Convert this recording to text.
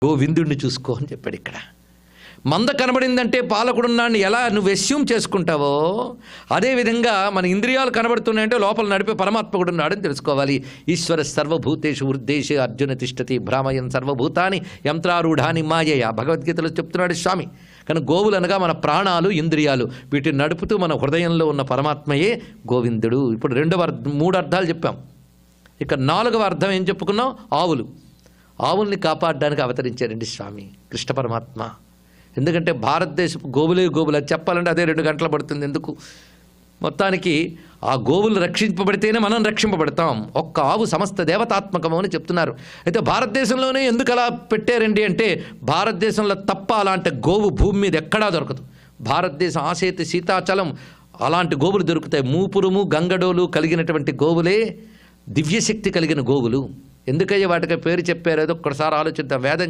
గోవిందుడిని చూసుకో అని చెప్పాడు. ఇక్కడ మంద కనబడిందంటే పాలకుడున్నాన్ని ఎలా నువ్వు ఎస్యూమ్ చేసుకుంటావో అదేవిధంగా మన ఇంద్రియాలు కనబడుతున్నాయంటే లోపల నడిపే పరమాత్మ కూడా ఉన్నాడని తెలుసుకోవాలి. ఈశ్వర సర్వభూతేషు వృద్ధేషు అర్జున తిష్టతి భ్రామయన్ సర్వభూతాని యంత్రారూఢాని మాయయ భగవద్గీతలో చెప్తున్నాడు స్వామి. కానీ గోవులు అనగా మన ప్రాణాలు, ఇంద్రియాలు, వీటిని నడుపుతూ మన హృదయంలో ఉన్న పరమాత్మయే గోవిందుడు. ఇప్పుడు మూడు అర్థాలు చెప్పాం. ఇక 4వ అర్థం ఏం చెప్పుకున్నాం? ఆవుల్ని కాపాడడానికి అవతరించారండి స్వామి కృష్ణ పరమాత్మ. ఎందుకంటే భారతదేశపు గోవులే గోవులు, అది చెప్పాలంటే అదే 2 గంటలు పడుతుంది. ఎందుకు? మొత్తానికి ఆ గోవులు రక్షింపబడితేనే మనం రక్షింపబడతాం. ఒక్క ఆవు సమస్త దేవతాత్మకము అని చెప్తున్నారు. అయితే భారతదేశంలోనే ఎందుకు అలా పెట్టారండి అంటే, భారతదేశంలో తప్ప అలాంటి గోవు భూమి మీద ఎక్కడా దొరకదు. భారతదేశం ఆసేతి సీతాచలం అలాంటి గోవులు దొరుకుతాయి. మూపురుము గంగడోలు కలిగినటువంటి గోవులే దివ్యశక్తి కలిగిన గోవులు. ఎందుకయ్యా వాటికి పేరు చెప్పారు? ఏదో ఒక్కసారి ఆలోచిద్దాం. వేదం